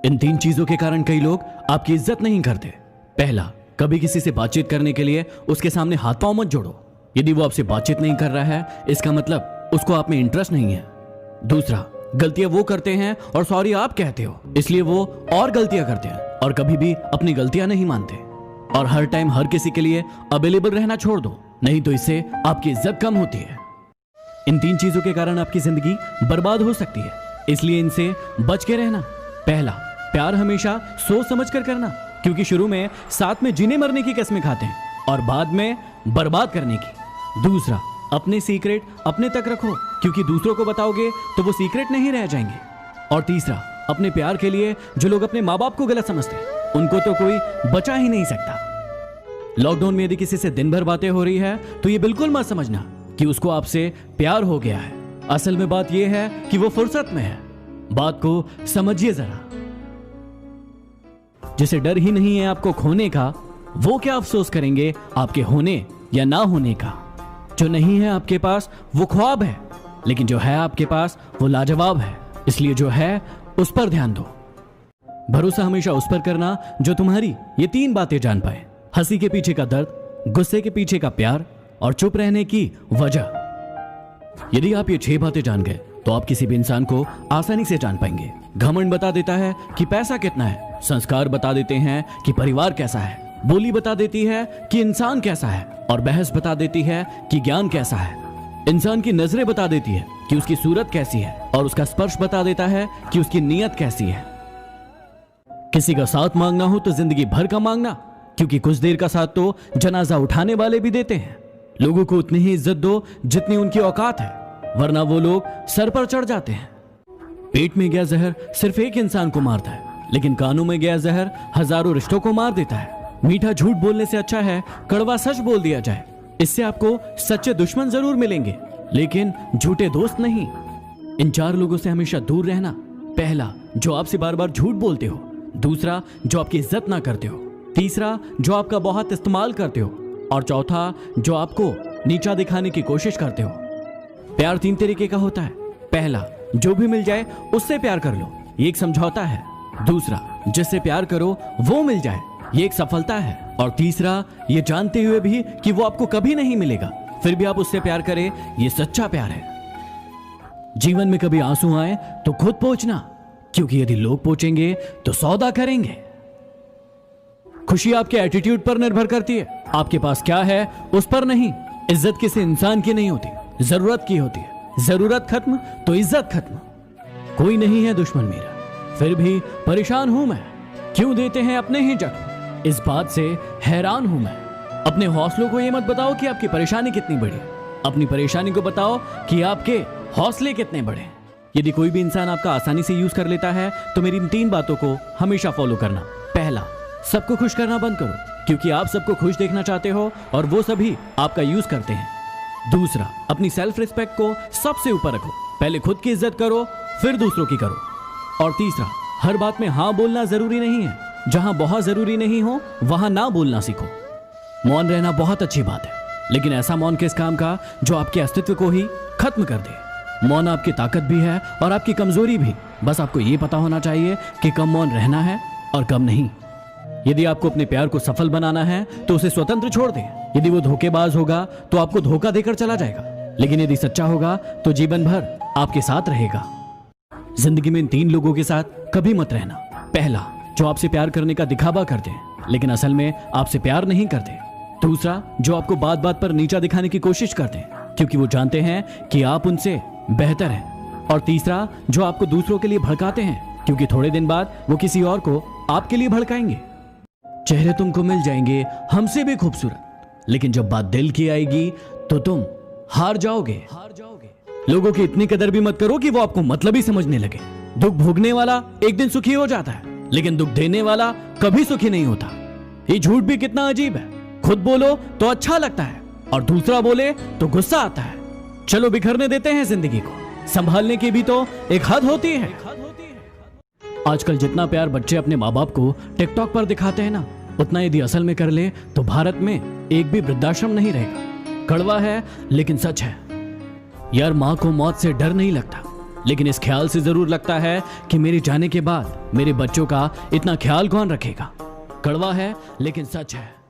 इन 3 चीजों के कारण कई लोग आपकी इज्जत नहीं करते। पहला, कभी किसी से बातचीत करने के लिए उसके सामने हाथ पांव मत जोड़ो। यदि वो आपसे बातचीत नहीं कर रहा है, इसका मतलब उसको आप में इंटरेस्ट नहीं है। दूसरा, गलतियां वो करते हैं और सॉरी आप कहते हो, इसलिए वो और गलतियां करते हैं और कभी भी अपनी गलतियां नहीं मानते। और हर टाइम हर किसी के लिए अवेलेबल रहना छोड़ दो, नहीं तो इससे आपकी इज्जत कम होती है। इन 3 चीजों के कारण आपकी जिंदगी बर्बाद हो सकती है, इसलिए इनसे बच के रहना। पहला, प्यार हमेशा सोच समझ कर करना, क्योंकि शुरू में साथ में जीने मरने की कसमें खाते हैं और बाद में बर्बाद करने की। दूसरा, अपने सीक्रेट अपने तक रखो, क्योंकि दूसरों को बताओगे तो वो सीक्रेट नहीं रह जाएंगे। और तीसरा, अपने प्यार के लिए जो लोग अपने माँ बाप को गलत समझते हैं, उनको तो कोई बचा ही नहीं सकता। लॉकडाउन में यदि किसी से दिन भर बातें हो रही है तो ये बिल्कुल मत समझना कि उसको आपसे प्यार हो गया है। असल में बात यह है कि वो फुर्सत में है। बात को समझिए जरा। जिसे डर ही नहीं है आपको खोने का, वो क्या अफसोस करेंगे आपके होने या ना होने का। जो नहीं है आपके पास वो ख्वाब है, लेकिन जो है आपके पास वो लाजवाब है। इसलिए जो है उस पर ध्यान दो। भरोसा हमेशा उस पर करना जो तुम्हारी ये 3 बातें जान पाए: हंसी के पीछे का दर्द, गुस्से के पीछे का प्यार और चुप रहने की वजह। यदि आप ये 6 बातें जान गए तो आप किसी भी इंसान को आसानी से जान पाएंगे। घमंड बता देता है कि पैसा कितना है, संस्कार बता देते हैं कि परिवार कैसा है, बोली बता देती है कि इंसान कैसा है, और बहस बता देती है कि ज्ञान कैसा है। इंसान की नजरें बता देती है कि उसकी सूरत कैसी है, और उसका स्पर्श बता देता है कि उसकी नीयत कैसी है। किसी का साथ मांगना हो तो जिंदगी भर का मांगना, क्योंकि कुछ देर का साथ तो जनाजा उठाने वाले भी देते हैं। लोगों को उतनी ही इज्जत दो जितनी उनकी औकात है, वरना वो लोग सर पर चढ़ जाते हैं। पेट में गया जहर सिर्फ एक इंसान को मारता है, लेकिन कानों में गया जहर हजारों रिश्तों को मार देता है। मीठा झूठ बोलने से अच्छा है कड़वा सच बोल दिया जाए। इससे आपको सच्चे दुश्मन जरूर मिलेंगे, लेकिन झूठे दोस्त नहीं। इन 4 लोगों से हमेशा दूर रहना। पहला, जो आपसे बार बार झूठ बोलते हो। दूसरा, जो आपकी इज्जत ना करते हो। तीसरा, जो आपका बहुत इस्तेमाल करते हो। और चौथा, जो आपको नीचा दिखाने की कोशिश करते हो। प्यार 3 तरीके का होता है। पहला, जो भी मिल जाए उससे प्यार कर लो, ये एक समझौता है। दूसरा, जिससे प्यार करो वो मिल जाए, ये एक सफलता है। और तीसरा, ये जानते हुए भी कि वो आपको कभी नहीं मिलेगा, फिर भी आप उससे प्यार करें, ये सच्चा प्यार है। जीवन में कभी आंसू आए तो खुद पोंछना, क्योंकि यदि लोग पोंछेंगे तो सौदा करेंगे। खुशी आपके एटीट्यूड पर निर्भर करती है, आपके पास क्या है उस पर नहीं। इज्जत किसी इंसान की नहीं होती, जरूरत की होती है। जरूरत खत्म तो इज्जत खत्म। कोई नहीं है दुश्मन मेरा, फिर भी परेशान हूं मैं। क्यों देते हैं अपने ही जख्म, इस बात से हैरान हूं मैं। अपने हौसलों को ये मत बताओ कि आपकी परेशानी कितनी बड़ी है, अपनी परेशानी को बताओ कि आपके हौसले कितने बड़े हैं। यदि कोई भी इंसान आपका आसानी से यूज कर लेता है तो मेरी इन 3 बातों को हमेशा फॉलो करना। पहला, सबको खुश करना बंद करो, क्योंकि आप सबको खुश देखना चाहते हो और वो सभी आपका यूज करते हैं। दूसरा, अपनी सेल्फ रिस्पेक्ट को सबसे ऊपर रखो, पहले खुद की इज्जत करो फिर दूसरों की करो। और तीसरा, हर बात में हाँ बोलना जरूरी नहीं है, जहां बहुत जरूरी नहीं हो वहां ना बोलना सीखो। मौन रहना बहुत अच्छी बात है, लेकिन ऐसा मौन किस काम का जो आपके अस्तित्व को ही खत्म कर दे। मौन आपकी ताकत भी है और आपकी कमजोरी भी, बस आपको यह पता होना चाहिए कि कब मौन रहना है और कब नहीं। यदि आपको अपने प्यार को सफल बनाना है तो उसे स्वतंत्र छोड़ दें। यदि वो धोखेबाज होगा तो आपको धोखा देकर चला जाएगा, लेकिन यदि सच्चा होगा तो जीवन भर आपके साथ रहेगा। जिंदगी में इन 3 लोगों के साथ कभी मत रहना। पहला, जो आपसे प्यार करने का दिखावा करते हैं लेकिन असल में आपसे प्यार नहीं करते। दूसरा, जो आपको बात बात पर नीचा दिखाने की कोशिश करते हैं क्योंकि वो जानते हैं कि आप उनसे बेहतर हैं। और तीसरा, जो आपको दूसरों के लिए भड़काते हैं क्योंकि थोड़े दिन बाद वो किसी और को आपके लिए भड़काएंगे। चेहरे तुमको मिल जाएंगे हमसे भी खूबसूरत, लेकिन जब बात दिल की आएगी तो तुम हार जाओगे। लोगों की इतनी कदर भी मत करो कि वो आपको मतलब ही समझने लगे। दुख भोगने वाला एक दिन सुखी हो जाता है, लेकिन दुख देने वाला कभी सुखी नहीं होता। ये झूठ भी कितना अजीब है, खुद बोलो तो अच्छा लगता है और दूसरा बोले तो गुस्सा आता है। चलो बिखरने देते हैं जिंदगी को, संभालने की भी तो एक हद होती है। आजकल जितना प्यार बच्चे अपने माँ बाप को टिकटॉक पर दिखाते हैं ना, उतना यदि असल में कर ले तो भारत में एक भी वृद्धाश्रम नहीं रहेगा। कड़वा है लेकिन सच है यार, माँ को मौत से डर नहीं लगता, लेकिन इस ख्याल से जरूर लगता है कि मेरे जाने के बाद मेरे बच्चों का इतना ख्याल कौन रखेगा। कड़वा है लेकिन सच है।